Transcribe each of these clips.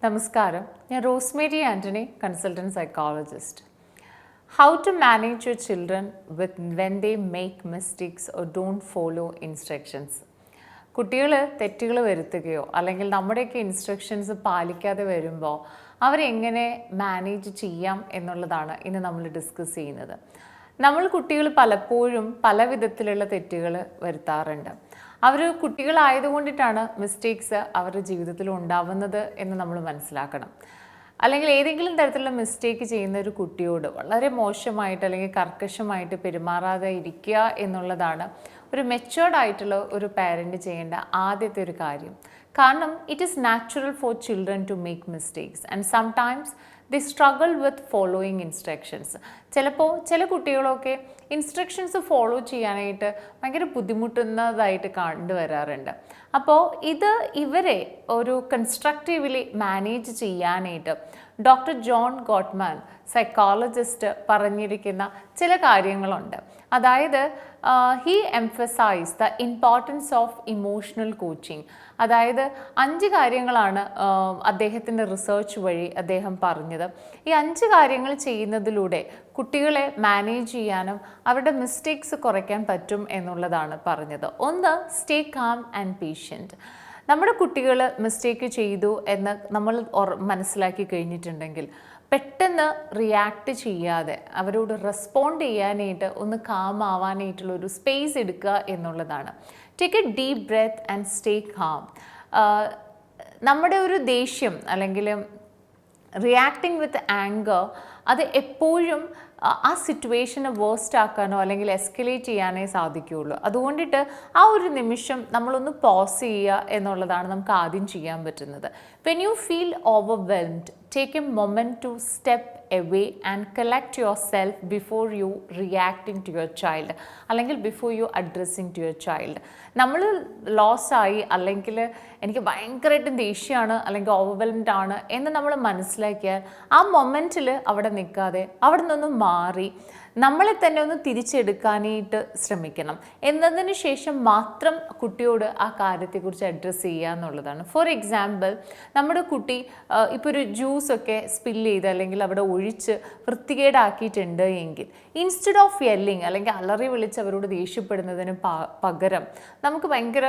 നമസ്കാരം. ഞാൻ Rosemary Antony, consultant psychologist. How to manage your children with when they make mistakes or don't follow instructions. കുട്ടികൾ തെറ്റുകൾ വരുത്തുകയോ അല്ലെങ്കിൽ നമ്മുടെയൊക്കെ ഇൻസ്ട്രക്ഷൻസ് പാലിക്കാതെ വരുമ്പോൾ അവരെങ്ങനെ മാനേജ് ചെയ്യാം എന്നുള്ളതാണ് ഇന്ന് നമ്മൾ ഡിസ്കസ് ചെയ്യുന്നത്. നമ്മൾ കുട്ടികൾ പലപ്പോഴും പല വിധത്തിലുള്ള തെറ്റുകൾ വരുത്താറുണ്ട്. അവർ കുട്ടികളായതുകൊണ്ടിട്ടാണ് മിസ്റ്റേക്സ് അവരുടെ ജീവിതത്തിൽ ഉണ്ടാവുന്നത് എന്ന് നമ്മൾ മനസ്സിലാക്കണം. അല്ലെങ്കിൽ ഏതെങ്കിലും തരത്തിലുള്ള മിസ്റ്റേക്ക് ചെയ്യുന്ന ഒരു കുട്ടിയോട് വളരെ മോശമായിട്ട് അല്ലെങ്കിൽ കർക്കശമായിട്ട് പെരുമാറാതെ ഇരിക്കുക എന്നുള്ളതാണ് ഒരു മെച്യൂർഡ് ആയിട്ടുള്ള ഒരു പാരൻറ്റ് ചെയ്യേണ്ട ആദ്യത്തെ ഒരു കാര്യം. കാരണം it is natural for children to make mistakes and sometimes the struggle with following instructions. ചിലപ്പോൾ ചില കുട്ടികളൊക്കെ ഇൻസ്ട്രക്ഷൻസ് ഫോളോ ചെയ്യാനായിട്ട് ഭയങ്കര ബുദ്ധിമുട്ടുന്നതായിട്ട് കണ്ടുവരാറുണ്ട്. അപ്പോൾ ഇവരെ ഒരു കൺസ്ട്രക്റ്റീവ്ലി മാനേജ് ചെയ്യാനായിട്ട് ഡോക്ടർ ജോൺ ഗോട്ട്മാൻ സൈക്കോളജിസ്റ്റ് പറഞ്ഞിരിക്കുന്ന ചില കാര്യങ്ങളുണ്ട്. അതായത് he emphasise the importance of emotional coaching. അതായത് 5 കാര്യങ്ങളാണ് അദ്ദേഹത്തിൻ്റെ റിസർച്ച് വഴി അദ്ദേഹം പറഞ്ഞത്. ഈ 5 കാര്യങ്ങൾ ചെയ്യുന്നതിലൂടെ കുട്ടികളെ മാനേജ് ചെയ്യാനും അവരുടെ മിസ്റ്റേക്സ് കുറയ്ക്കാൻ പറ്റും എന്നുള്ളതാണ് പറഞ്ഞത്. ഒന്ന്, സ്റ്റേ കാം ആൻഡ് പേഷ്യൻറ്റ്. നമ്മുടെ കുട്ടികൾ മിസ്റ്റേക്ക് ചെയ്തു എന്ന് നമ്മൾ മനസ്സിലാക്കി കഴിഞ്ഞിട്ടുണ്ടെങ്കിൽ പെട്ടെന്ന് റിയാക്ട് ചെയ്യാതെ അവരോട് റെസ്പോണ്ട് ചെയ്യാനായിട്ട് ഒന്ന് കാം ആവാനായിട്ടുള്ളൊരു സ്പേസ് എടുക്കുക എന്നുള്ളതാണ്. Take a deep breath and stay calm. നമ്മുടെ ഒരു ദേഷ്യം അല്ലെങ്കിൽ റിയാക്ടിങ് വിത്ത് ആങ്കർ അത് എപ്പോഴും ആ സിറ്റുവേഷനെ വേഴ്സ്റ്റ് ആക്കാനോ അല്ലെങ്കിൽ എസ്കലേറ്റ് ചെയ്യാനേ സാധിക്കുകയുള്ളൂ. അതുകൊണ്ടിട്ട് ആ ഒരു നിമിഷം നമ്മളൊന്ന് പോസ് ചെയ്യുക എന്നുള്ളതാണ് നമുക്ക് ആദ്യം ചെയ്യാൻ പറ്റുന്നത്. When you feel overwhelmed, take a moment to step away and collect yourself before you reacting to your child അല്ലെങ്കിൽ before you addressing to your child. നമ്മൾ ലോസായി അല്ലെങ്കിൽ എനിക്ക് ഭയങ്കരമായിട്ട് ദേഷ്യമാണ് അല്ലെങ്കിൽ ഓവർവെൽംഡ് ആണ് എന്ന് നമ്മൾ മനസ്സിലാക്കിയാൽ ആ മൊമെൻറ്റിൽ അവിടെ നിൽക്കാതെ അവിടെ നിന്നൊന്ന് മാറി നമ്മളെ തന്നെ ഒന്ന് തിരിച്ചെടുക്കാനായിട്ട് ശ്രമിക്കണം. എന്നതിന് ശേഷം മാത്രം കുട്ടിയോട് ആ കാര്യത്തെക്കുറിച്ച് അഡ്രസ്സ് ചെയ്യുക എന്നുള്ളതാണ്. ഫോർ എക്സാമ്പിൾ, നമ്മുടെ കുട്ടി ഇപ്പോൾ ഒരു ജ്യൂസൊക്കെ സ്പില്ല് ചെയ്ത് അല്ലെങ്കിൽ അവിടെ ഒഴിച്ച് വൃത്തികേടാക്കിയിട്ടുണ്ട് എങ്കിൽ ഇൻസ്റ്റെഡ് ഓഫ് യെല്ലിങ് അല്ലെങ്കിൽ അലറി വിളിച്ച് അവരോട് ദേഷ്യപ്പെടുന്നതിന് പകരം നമുക്ക് ഭയങ്കര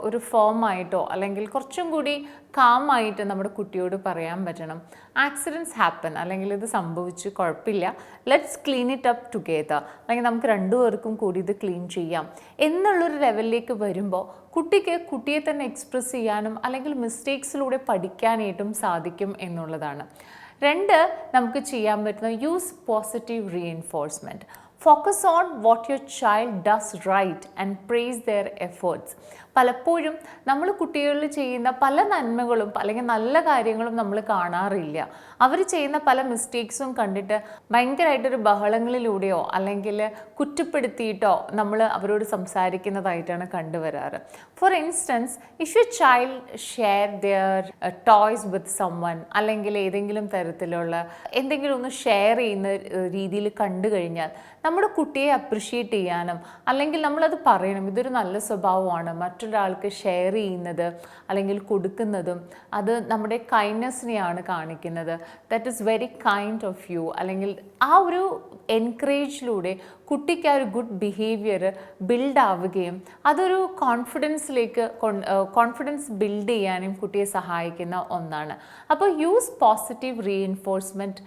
ഒരു ഫേമായിട്ടോ അല്ലെങ്കിൽ കുറച്ചും കൂടി കാമായിട്ട് നമ്മുടെ കുട്ടിയോട് പറയാൻ പറ്റണം, ആക്സിഡൻറ്റ്സ് ഹാപ്പൻ അല്ലെങ്കിൽ ഇത് സംഭവിച്ചു, കുഴപ്പമില്ല, let's clean it up together, അല്ലെങ്കിൽ നമുക്ക് രണ്ടുപേർക്കും കൂടി ഇത് ക്ലീൻ ചെയ്യാം എന്നുള്ളൊരു ലെവലിലേക്ക് വരുമ്പോൾ കുട്ടിയെ തന്നെ എക്സ്പ്രസ് ചെയ്യാനും അല്ലെങ്കിൽ മിസ്റ്റേക്സിലൂടെ പഠിക്കാനായിട്ടും സാധിക്കും എന്നുള്ളതാണ്. 2, നമുക്ക് ചെയ്യാൻ പറ്റുന്ന use positive reinforcement. Focus on what your child does right and praise their efforts. പലപ്പോഴും നമ്മൾ കുട്ടികളിൽ ചെയ്യുന്ന പല നന്മകളും അല്ലെങ്കിൽ നല്ല കാര്യങ്ങളും നമ്മൾ കാണാറില്ല. അവർ ചെയ്യുന്ന പല മിസ്റ്റേക്സും കണ്ടിട്ട് ഭയങ്കരമായിട്ടൊരു ബഹളങ്ങളിലൂടെയോ അല്ലെങ്കിൽ കുറ്റപ്പെടുത്തിയിട്ടോ നമ്മൾ അവരോട് സംസാരിക്കുന്നതായിട്ടാണ് കണ്ടുവരാറ്. For instance, if you child share their toys with someone അല്ലെങ്കിൽ ഏതെങ്കിലും തരത്തിലുള്ള എന്തെങ്കിലും ഒന്ന് ഷെയർ ചെയ്യുന്ന രീതിയിൽ കണ്ടു കഴിഞ്ഞാൽ നമ്മുടെ കുട്ടിയെ അപ്രിഷ്യേറ്റ് ചെയ്യാനും അല്ലെങ്കിൽ നമ്മളത് പറയണം, ഇതൊരു നല്ല സ്വഭാവമാണ്, മറ്റൊരാൾക്ക് ഷെയർ ചെയ്യുന്നത് അല്ലെങ്കിൽ കൊടുക്കുന്നതും അത് നമ്മുടെ കൈൻഡ്നെസ്സിനെയാണ് കാണിക്കുന്നത്, that is very kind of you. അല്ലെങ്കിൽ ആ ഒരു എൻകറേജിലൂടെ കുട്ടിക്ക് ആ ഒരു ഗുഡ് ബിഹേവിയർ ബിൽഡ് ആവുകയും അതൊരു കോൺഫിഡൻസ് ബിൽഡ് ചെയ്യാനും കുട്ടിയെ സഹായിക്കുന്ന ഒന്നാണ്. അപ്പോൾ use positive reinforcement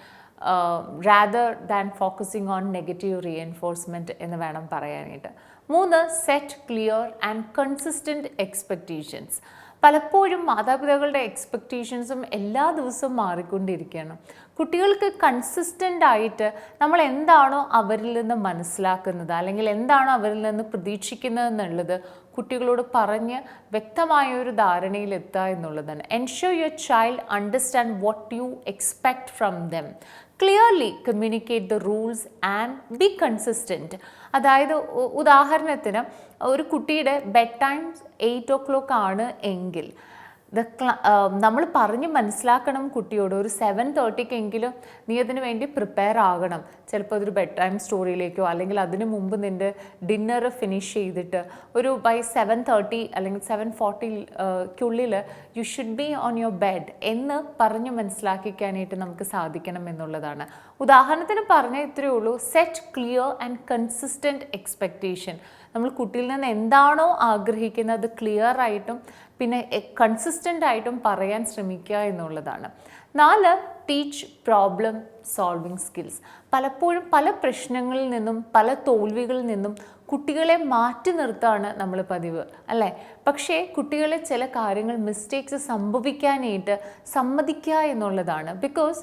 rather than focusing on negative reinforcement എന്ന് വേണം പറയാനായിട്ട്. 3, set clear and consistent expectations. പലപ്പോഴും മാതാപിതാക്കളുടെ എക്സ്പെക്റ്റേഷൻസും എല്ലാ ദിവസവും മാറിക്കൊണ്ടിരിക്കുകയാണ്. കുട്ടികൾക്ക് കൺസിസ്റ്റൻ്റ് ആയിട്ട് നമ്മൾ എന്താണോ അവരിൽ നിന്ന് മനസ്സിലാക്കുന്നത് അല്ലെങ്കിൽ എന്താണോ അവരിൽ നിന്ന് പ്രതീക്ഷിക്കുന്നത് എന്നുള്ളത് കുട്ടികളോട് പറഞ്ഞ് വ്യക്തമായ ഒരു ധാരണയിലെത്തുക എന്നുള്ളതാണ്. Ensure your child understand what you expect from them. Clearly communicate the rules and B consistent. അതായത് ഉദാഹരണത്തിന് ഒരു കുട്ടിയുടെ ബെഡ് ടൈം 8 o'clock ആണ് എങ്കിൽ നമ്മൾ പറഞ്ഞ് മനസ്സിലാക്കണം കുട്ടിയോട്. ഒരു 7:30 നീ അതിന് വേണ്ടി പ്രിപ്പയർ ആകണം. ചിലപ്പോൾ അതൊരു ബെഡ് ടൈം സ്റ്റോറിയിലേക്കോ അല്ലെങ്കിൽ അതിന് മുമ്പ് നിൻ്റെ ഡിന്നർ ഫിനിഷ് ചെയ്തിട്ട് ഒരു ബൈ 7:30 അല്ലെങ്കിൽ 7:40 you should be on your bed എന്ന് പറഞ്ഞ് മനസ്സിലാക്കിക്കാനായിട്ട് നമുക്ക് സാധിക്കണം എന്നുള്ളതാണ്. ഉദാഹരണത്തിന് പറഞ്ഞാൽ ഇത്രയേ ഉള്ളൂ, set clear and consistent expectation. നമ്മൾ കുട്ടിയിൽ നിന്ന് എന്താണോ ആഗ്രഹിക്കുന്നത് അത് ക്ലിയർ ആയിട്ടും പിന്നെ കൺസിസ്റ്റൻ്റ് ആയിട്ടും പറയാൻ ശ്രമിക്കുക എന്നുള്ളതാണ്. 4, ടീച്ച് പ്രോബ്ലം സോൾവിങ് സ്കിൽസ്. പലപ്പോഴും പല പ്രശ്നങ്ങളിൽ നിന്നും പല തോൽവികളിൽ നിന്നും കുട്ടികളെ മാറ്റി നിർത്താണ് നമ്മൾ പതിവ്, അല്ലേ? പക്ഷേ കുട്ടികളെ ചില കാര്യങ്ങൾ മിസ്റ്റേക്സ് സംഭവിക്കാനായിട്ട് സമ്മതിക്കുക എന്നുള്ളതാണ്. ബിക്കോസ്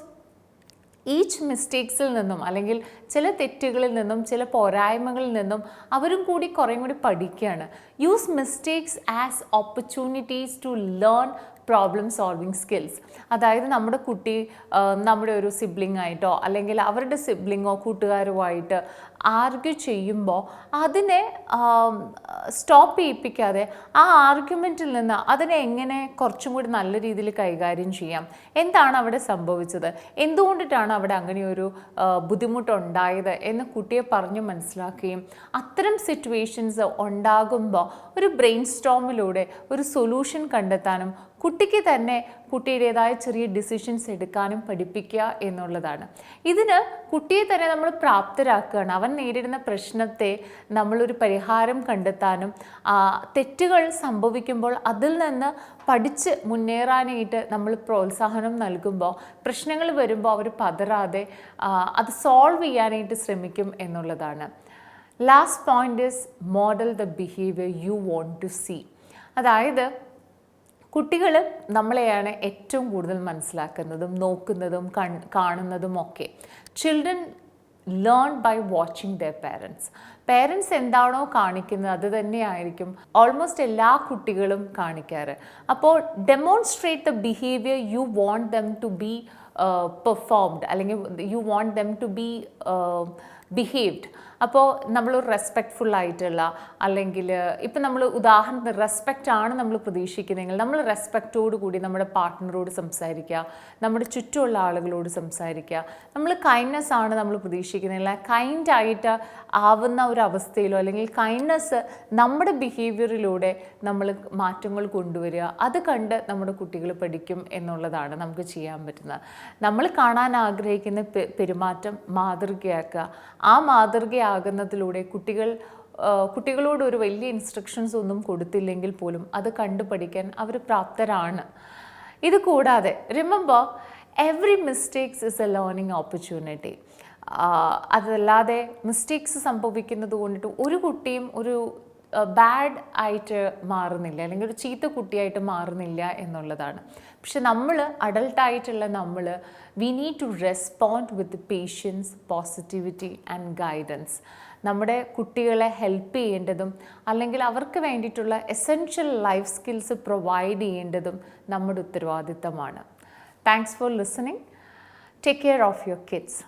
ഈച്ച് മിസ്റ്റേക്സിൽ നിന്നും അല്ലെങ്കിൽ ചില തെറ്റുകളിൽ നിന്നും ചില പോരായ്മകളിൽ നിന്നും അവരും കൂടി കുറേ കൂടി പഠിക്കുകയാണ്. Use mistakes as opportunities to learn problem solving skills. അതായത് നമ്മുടെ കുട്ടി നമ്മുടെ ഒരു സിബ്ലിംഗ് ആയിട്ടോ അല്ലെങ്കിൽ അവരുടെ സിബ്ലിങ്ങോ കൂട്ടുകാരുമായിട്ട് ആർഗ്യൂ ചെയ്യുമ്പോൾ അതിനെ സ്റ്റോപ്പ് ചെയ്യിപ്പിക്കാതെ ആ ആർഗ്യുമെൻറ്റിൽ നിന്ന് അതിനെ എങ്ങനെ കുറച്ചും കൂടി നല്ല രീതിയിൽ കൈകാര്യം ചെയ്യാം, എന്താണ് അവിടെ സംഭവിച്ചത്, എന്തുകൊണ്ടിട്ടാണ് അവിടെ അങ്ങനെയൊരു ബുദ്ധിമുട്ടുണ്ടായത് എന്ന് കുട്ടിയെ പറഞ്ഞ് മനസ്സിലാക്കുകയും അത്തരം സിറ്റുവേഷൻസ് ഉണ്ടാകുമ്പോൾ ഒരു ബ്രെയിൻ സ്റ്റോമിലൂടെ ഒരു സൊല്യൂഷൻ കണ്ടെത്താനും കുട്ടിക്ക് തന്നെ കുട്ടിയുടേതായ ചെറിയ ഡിസിഷൻസ് എടുക്കാനും പഠിപ്പിക്കുക എന്നുള്ളതാണ്. ഇതിന് കുട്ടിയെ തന്നെ നമ്മൾ പ്രാപ്തരാക്കുകയാണ്. അവൻ നേരിടുന്ന പ്രശ്നത്തെ നമ്മളൊരു പരിഹാരം കണ്ടെത്താനും തെറ്റുകൾ സംഭവിക്കുമ്പോൾ അതിൽ നിന്ന് പഠിച്ച് മുന്നേറാനായിട്ട് നമ്മൾ പ്രോത്സാഹനം നൽകുമ്പോൾ പ്രശ്നങ്ങൾ വരുമ്പോൾ അവർ പതറാതെ അത് സോൾവ് ചെയ്യാനായിട്ട് ശ്രമിക്കും എന്നുള്ളതാണ്. Last point is model the behaviour you want to see. അതായത് കുട്ടികൾ നമ്മളെയാണ് ഏറ്റവും കൂടുതൽ മനസ്സിലാക്കുന്നതും നോക്കുന്നതും കാണുന്നതും ഒക്കെ. Children learn by watching their parents. Parents എന്താണോ കാണിക്കുന്നത് അത് തന്നെയായിരിക്കും ഓൾമോസ്റ്റ് എല്ലാ കുട്ടികളും കാണിക്കാറ്. അപ്പോൾ demonstrate the behaviour you want them to be performed അല്ലെങ്കിൽ you want them to be behaved. അപ്പോൾ നമ്മൾ റെസ്പെക്റ്റ്ഫുൾ ആയിട്ടുള്ള അല്ലെങ്കിൽ ഇപ്പം നമ്മൾ ഉദാഹരണത്തിന് റെസ്പെക്റ്റ് ആണ് നമ്മൾ പ്രതീക്ഷിക്കുന്നതെങ്കിൽ നമ്മൾ റെസ്പെക്റ്റോട് കൂടി നമ്മുടെ പാർട്ട്ണറോട് സംസാരിക്കുക, നമ്മുടെ ചുറ്റുമുള്ള ആളുകളോട് സംസാരിക്കുക. നമ്മൾ കൈൻഡ്നെസ് ആണ് നമ്മൾ പ്രതീക്ഷിക്കുന്നതെങ്കിൽ കൈൻഡായിട്ട് ആവുന്ന ഒരു അവസ്ഥയിലോ അല്ലെങ്കിൽ കൈൻഡ്നെസ് നമ്മുടെ ബിഹേവിയറിലൂടെ നമ്മൾ മാറ്റങ്ങൾ കൊണ്ടുവരിക. അത് കണ്ട് നമ്മുടെ കുട്ടികൾ പഠിക്കും എന്നുള്ളതാണ് നമുക്ക് ചെയ്യാൻ പറ്റുന്നത്. നമ്മൾ കാണാൻ ആഗ്രഹിക്കുന്ന പെരുമാറ്റം മാതൃകയാക്കുക. ആ മാതൃകയാകുന്നതിലൂടെ കുട്ടികളോട് ഒരു വലിയ ഇൻസ്ട്രക്ഷൻസ് ഒന്നും കൊടുത്തില്ലെങ്കിൽ പോലും അത് കണ്ടു പഠിക്കാൻ അവർ പ്രാപ്തരാണ്. ഇത് കൂടാതെ remember every mistakes is A learning opportunity. അതല്ലാതെ മിസ്റ്റേക്സ് സംഭവിക്കുന്നത് കൊണ്ടിട്ട് ഒരു കുട്ടിയും ഒരു ബാഡ് ആയിട്ട് മാറുന്നില്ല അല്ലെങ്കിൽ ഒരു ചീത്ത കുട്ടിയായിട്ട് മാറുന്നില്ല എന്നുള്ളതാണ്. പക്ഷെ നമ്മൾ അഡൾട്ടായിട്ടുള്ള നമ്മൾ we need to respond with patience, positivity and guidance. നമ്മുടെ കുട്ടികളെ ഹെൽപ്പ് ചെയ്യേണ്ടതും അല്ലെങ്കിൽ അവർക്ക് വേണ്ടിയിട്ടുള്ള എസെൻഷ്യൽ ലൈഫ് സ്കിൽസ് പ്രൊവൈഡ് ചെയ്യേണ്ടതും നമ്മുടെ ഉത്തരവാദിത്തമാണ്. Thanks for listening. Take care of your kids.